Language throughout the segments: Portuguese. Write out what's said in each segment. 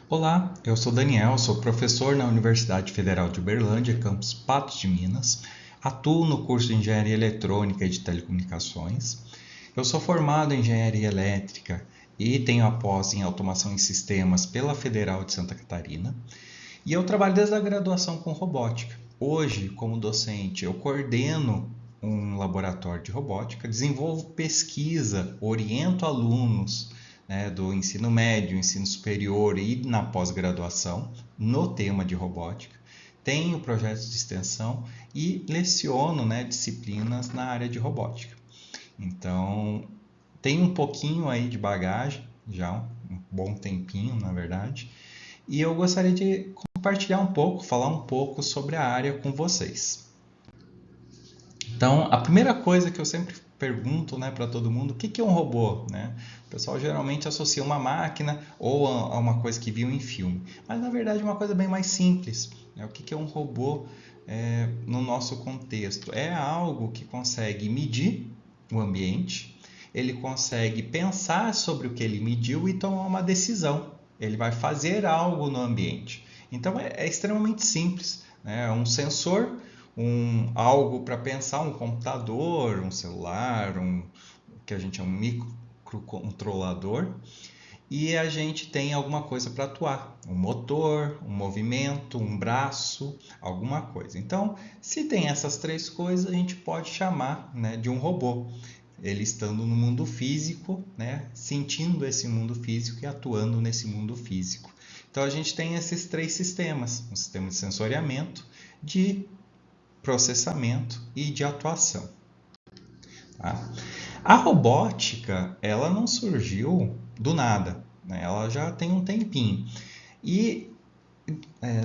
Olá, eu sou Daniel, sou professor na Universidade Federal de Uberlândia, campus Patos de Minas. Atuo no curso de Engenharia Eletrônica e de Telecomunicações. Eu sou formado em Engenharia Elétrica e tenho a pós em Automação em Sistemas pela Federal de Santa Catarina. E eu trabalho desde a graduação com robótica. Hoje, como docente, eu coordeno um laboratório de robótica, desenvolvo pesquisa, oriento alunos, né, do ensino médio, ensino superior e na pós-graduação no tema de robótica. Tenho projetos de extensão e leciono, né, disciplinas na área de robótica. Então, tenho um pouquinho aí de bagagem, já um bom tempinho, na verdade, e eu gostaria de compartilhar um pouco, falar um pouco sobre a área com vocês. Então, a primeira coisa que eu sempre pergunto, né, para todo mundo, o que é um robô, né? O pessoal geralmente associa uma máquina ou a uma coisa que viu em filme, mas na verdade é uma coisa bem mais simples, né? O que é um robô no nosso contexto? É algo que consegue medir o ambiente, ele consegue pensar sobre o que ele mediu e tomar uma decisão. Ele vai fazer algo no ambiente. Então é extremamente simples, né? É um sensor, algo para pensar, um computador, um celular, que a gente chama um microcontrolador, e a gente tem alguma coisa para atuar, um motor, um movimento, um braço, alguma coisa. Então, se tem essas três coisas, a gente pode chamar, né, de um robô. Ele estando no mundo físico, né, sentindo esse mundo físico e atuando nesse mundo físico. Então, a gente tem esses três sistemas: um sistema de sensoriamento, de processamento e de atuação. Tá? A robótica, ela não surgiu do nada, né? Ela já tem um tempinho. E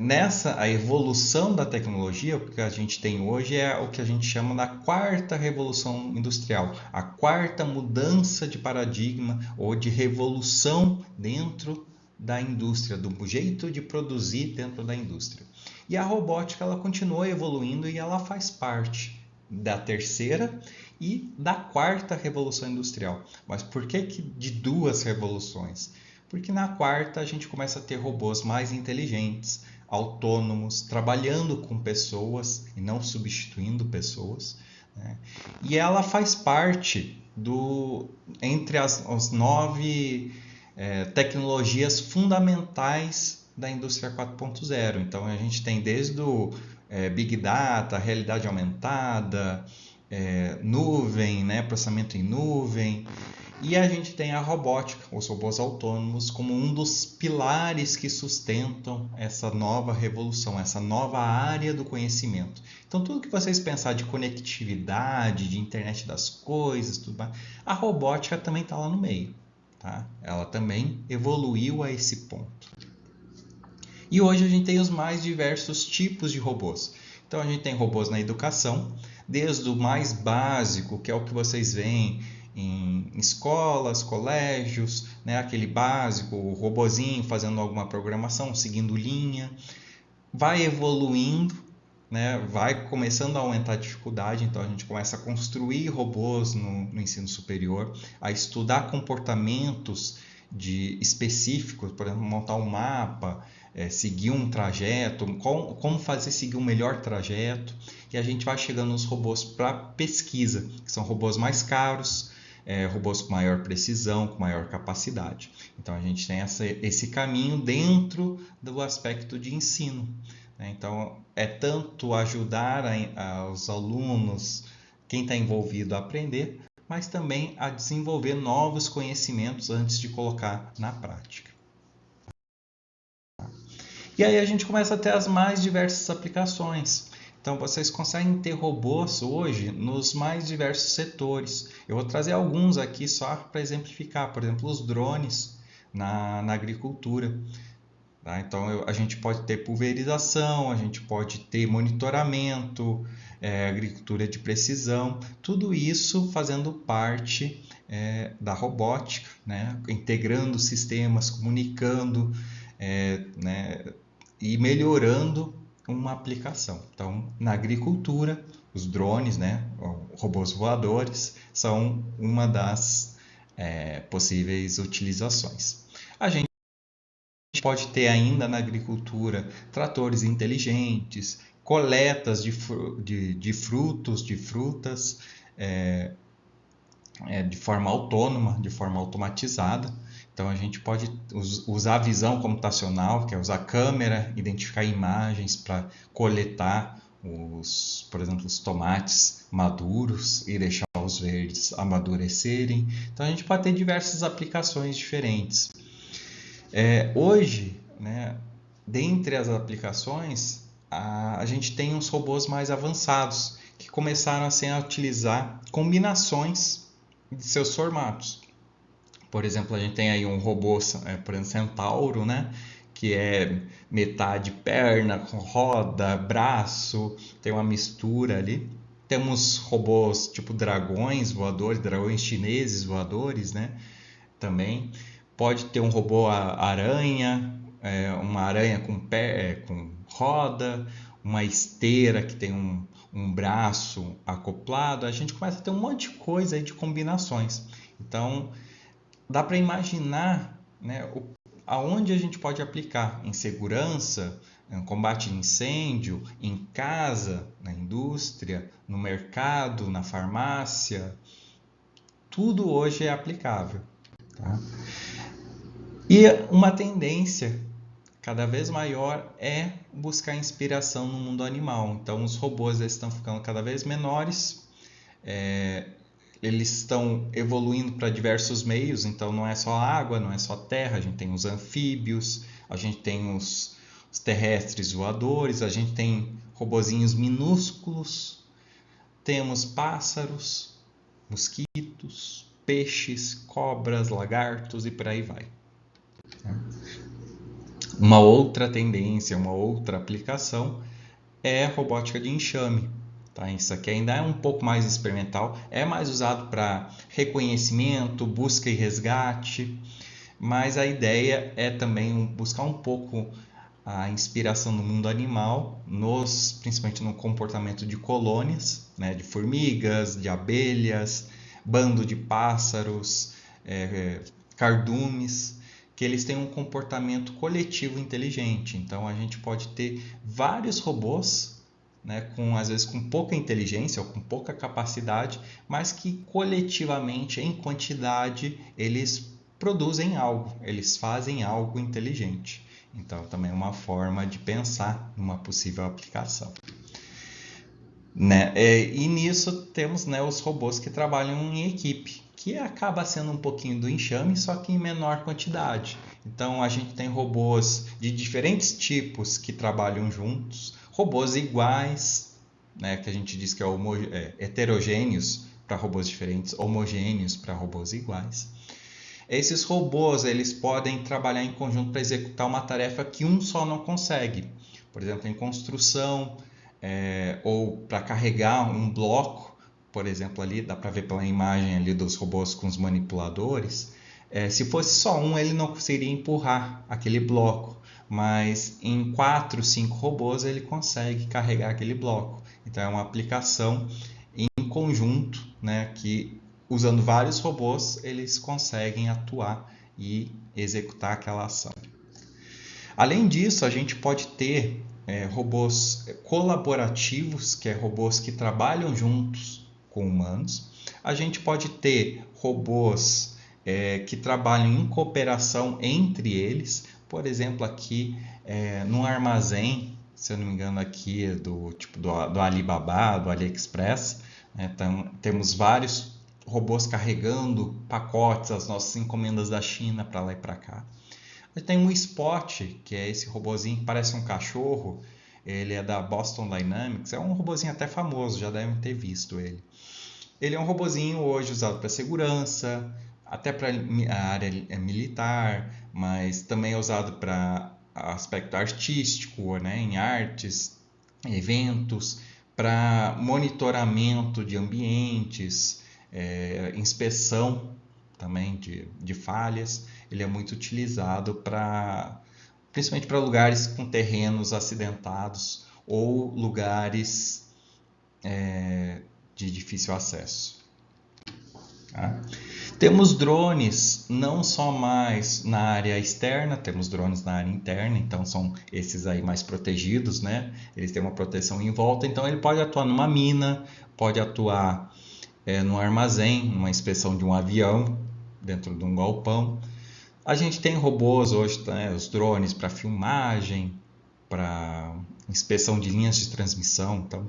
nessa a evolução da tecnologia, o que a gente tem hoje é o que a gente chama da quarta revolução industrial, a quarta mudança de paradigma ou de revolução dentro da indústria, do jeito de produzir dentro da indústria. E a robótica, ela continua evoluindo e ela faz parte da terceira e da quarta revolução industrial. Mas por que de duas revoluções? Porque na quarta a gente começa a ter robôs mais inteligentes, autônomos, trabalhando com pessoas e não substituindo pessoas, né? E ela faz parte entre as nove tecnologias fundamentais da indústria 4.0. Então a gente tem desde o Big Data, realidade aumentada, nuvem, né, processamento em nuvem, e a gente tem a robótica, os robôs autônomos, como um dos pilares que sustentam essa nova revolução, essa nova área do conhecimento. Então, tudo que vocês pensar de conectividade, de internet das coisas, tudo mais, a robótica também está lá no meio. Tá? Ela também evoluiu a esse ponto. E hoje a gente tem os mais diversos tipos de robôs. Então, a gente tem robôs na educação, desde o mais básico, que é o que vocês veem em escolas, colégios, né? Aquele básico, o robozinho fazendo alguma programação, seguindo linha, vai evoluindo, né? Vai começando a aumentar a dificuldade, então a gente começa a construir robôs no ensino superior, a estudar comportamentos específicos, por exemplo, montar um mapa, seguir um trajeto, como fazer seguir um melhor trajeto, e a gente vai chegando nos robôs para pesquisa, que são robôs mais caros, robôs com maior precisão, com maior capacidade. Então a gente tem esse caminho dentro do aspecto de ensino. Então é tanto ajudar os alunos, quem está envolvido a aprender, mas também a desenvolver novos conhecimentos antes de colocar na prática. E aí a gente começa a ter as mais diversas aplicações. Então vocês conseguem ter robôs hoje nos mais diversos setores. Eu vou trazer alguns aqui só para exemplificar, por exemplo, os drones na agricultura. Tá? Então a gente pode ter pulverização, a gente pode ter monitoramento, agricultura de precisão, tudo isso fazendo parte da robótica, né? Integrando sistemas, comunicando, né? E melhorando uma aplicação. Então, na agricultura, os drones, né, robôs voadores, são uma das possíveis utilizações. A gente pode ter ainda na agricultura tratores inteligentes, coletas de frutos, de frutas, de forma autônoma, de forma automatizada. Então a gente pode usar a visão computacional, que é usar câmera, identificar imagens para coletar por exemplo, os tomates maduros e deixar os verdes amadurecerem. Então a gente pode ter diversas aplicações diferentes. Hoje, né, dentre as aplicações, a gente tem uns robôs mais avançados que começaram a utilizar combinações de seus formatos. Por exemplo, a gente tem aí um robô, por exemplo, Centauro, né? Que é metade perna, com roda, braço, tem uma mistura ali. Temos robôs tipo dragões voadores, dragões chineses voadores, né? Também. Pode ter um robô aranha, uma aranha com roda, uma esteira que tem um braço acoplado. A gente começa a ter um monte de coisa aí de combinações. Então, dá para imaginar, né, aonde a gente pode aplicar em segurança, em combate de incêndio, em casa, na indústria, no mercado, na farmácia. Tudo hoje é aplicável. Tá? E uma tendência cada vez maior é buscar inspiração no mundo animal. Então, os robôs estão ficando cada vez menores, eles estão evoluindo para diversos meios, então não é só água, não é só terra, a gente tem os anfíbios, a gente tem os terrestres voadores, a gente tem robozinhos minúsculos, temos pássaros, mosquitos, peixes, cobras, lagartos e por aí vai. Uma outra tendência, uma outra aplicação é robótica de enxame. Tá? Isso aqui ainda é um pouco mais experimental, é mais usado para reconhecimento, busca e resgate, mas a ideia é também buscar um pouco a inspiração no mundo animal, principalmente no comportamento de colônias, né, de formigas, de abelhas, bando de pássaros, cardumes, que eles têm um comportamento coletivo inteligente. Então a gente pode ter vários robôs, né, às vezes com pouca inteligência ou com pouca capacidade, mas que coletivamente, em quantidade, eles produzem algo, eles fazem algo inteligente. Então também é uma forma de pensar numa possível aplicação. Né? E nisso temos, né, os robôs que trabalham em equipe, que acaba sendo um pouquinho do enxame, só que em menor quantidade. Então a gente tem robôs de diferentes tipos que trabalham juntos, robôs iguais, né, que a gente diz que heterogêneos para robôs diferentes, homogêneos para robôs iguais. Esses robôs eles podem trabalhar em conjunto para executar uma tarefa que um só não consegue. Por exemplo, em construção, ou para carregar um bloco, por exemplo, ali dá para ver pela imagem ali dos robôs com os manipuladores. Se fosse só um, ele não conseguiria empurrar aquele bloco, mas em 4, 5 robôs ele consegue carregar aquele bloco. Então é uma aplicação em conjunto, né, que usando vários robôs eles conseguem atuar e executar aquela ação. Além disso, a gente pode ter robôs colaborativos, que é robôs que trabalham juntos com humanos. A gente pode ter robôs que trabalham em cooperação entre eles. Por exemplo, aqui num armazém, se eu não me engano, aqui é do Alibaba, do AliExpress, então, temos vários robôs carregando pacotes, as nossas encomendas da China para lá e para cá. Tem um Spot, que é esse robozinho que parece um cachorro, ele é da Boston Dynamics, é um robozinho até famoso, já devem ter visto ele. Ele é um robozinho hoje usado para segurança, até para a área militar, mas também é usado para aspecto artístico, né, em artes, eventos, para monitoramento de ambientes, inspeção também de falhas. Ele é muito utilizado principalmente para lugares com terrenos acidentados ou lugares de difícil acesso. Tá? Temos drones não só mais na área externa, temos drones na área interna, então são esses aí mais protegidos, né? Eles têm uma proteção em volta, então ele pode atuar numa mina, pode atuar num armazém, numa inspeção de um avião, dentro de um galpão. A gente tem robôs hoje, né, os drones para filmagem, para inspeção de linhas de transmissão. Então,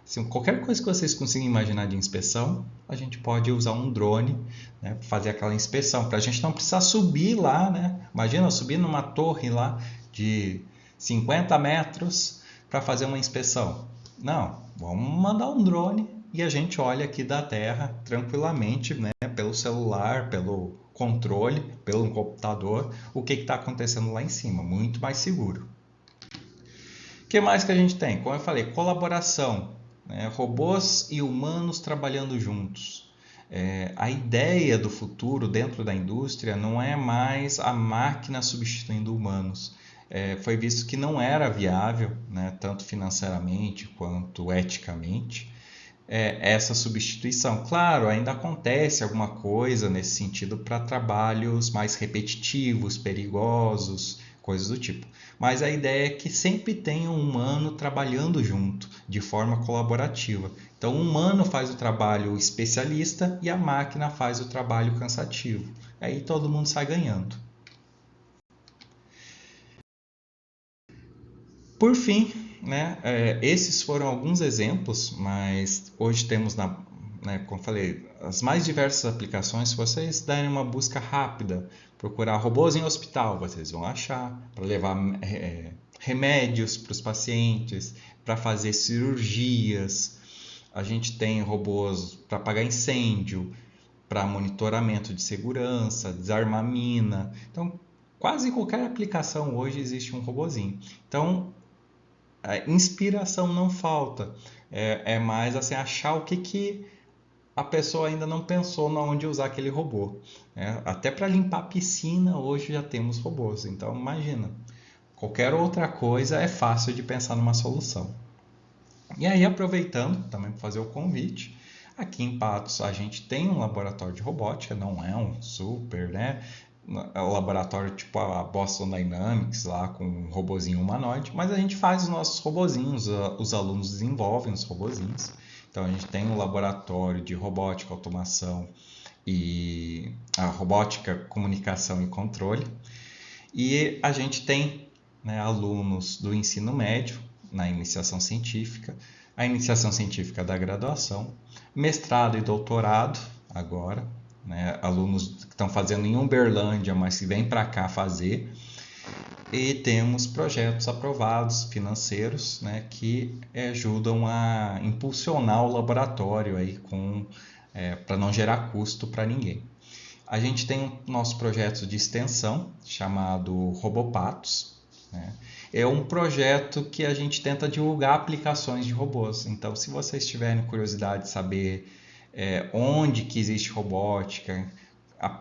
assim, qualquer coisa que vocês consigam imaginar de inspeção, a gente pode usar um drone, né, para fazer aquela inspeção, para a gente não precisar subir lá, né? Imagina eu subir numa torre lá de 50 metros para fazer uma inspeção. Não, vamos mandar um drone e a gente olha aqui da Terra tranquilamente, né, pelo celular, pelo controle, pelo computador, o que está acontecendo lá em cima, muito mais seguro. O que mais que a gente tem? Como eu falei, colaboração, né? Robôs e humanos trabalhando juntos. A ideia do futuro dentro da indústria não é mais a máquina substituindo humanos. Foi visto que não era viável, né, tanto financeiramente quanto eticamente, essa substituição. Claro, ainda acontece alguma coisa nesse sentido para trabalhos mais repetitivos, perigosos, coisas do tipo. Mas a ideia é que sempre tenha um humano trabalhando junto, de forma colaborativa. Então, o humano faz o trabalho especialista e a máquina faz o trabalho cansativo. Aí todo mundo sai ganhando. Por fim, né, esses foram alguns exemplos, mas hoje temos, né, como eu falei, as mais diversas aplicações. Se vocês derem uma busca rápida, procurar robôs em hospital, vocês vão achar, para levar remédios para os pacientes, para fazer cirurgias. A gente tem robôs para apagar incêndio, para monitoramento de segurança, desarmar mina. Então, quase qualquer aplicação hoje existe um robozinho. Então, a inspiração não falta. É mais assim, achar o que a pessoa ainda não pensou na onde usar aquele robô. Até para limpar a piscina hoje já temos robôs. Então imagina, qualquer outra coisa é fácil de pensar numa solução. E aí, aproveitando também para fazer o convite, aqui em Patos a gente tem um laboratório de robótica, não é um super, né? É um laboratório tipo a Boston Dynamics lá com um robozinho humanoide, mas a gente faz os nossos robozinhos, os alunos desenvolvem os robozinhos. Então a gente tem um laboratório de robótica, automação e a robótica, comunicação e controle. E a gente tem, né, alunos do ensino médio na iniciação científica, a iniciação científica da graduação, mestrado e doutorado agora, né, alunos que estão fazendo em Uberlândia, mas que vêm para cá fazer. E temos projetos aprovados financeiros, né, que ajudam a impulsionar o laboratório aí para não gerar custo para ninguém. A gente tem o nosso projeto de extensão chamado Robopatos, né? É um projeto que a gente tenta divulgar aplicações de robôs. Então, se vocês tiverem curiosidade de saber onde que existe robótica,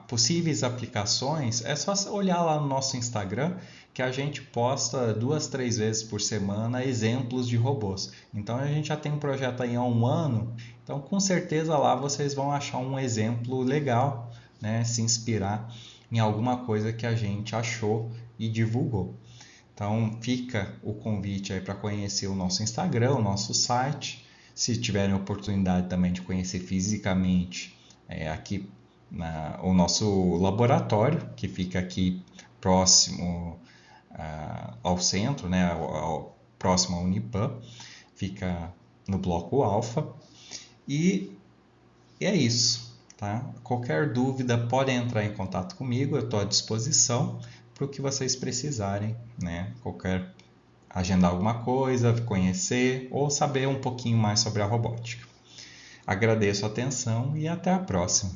possíveis aplicações, é só olhar lá no nosso Instagram que a gente posta 2, 3 vezes por semana exemplos de robôs. Então a gente já tem um projeto aí há um ano, então com certeza lá vocês vão achar um exemplo legal, né? Se inspirar em alguma coisa que a gente achou e divulgou. Então fica o convite aí para conhecer o nosso Instagram, o nosso site. Se tiverem oportunidade também de conhecer fisicamente aqui o nosso laboratório, que fica aqui próximo ao centro, né, próximo à Unipam, fica no bloco Alfa. E é isso. Tá? Qualquer dúvida podem entrar em contato comigo, eu estou à disposição para o que vocês precisarem, né? Agendar alguma coisa, conhecer ou saber um pouquinho mais sobre a robótica. Agradeço a atenção e até a próxima.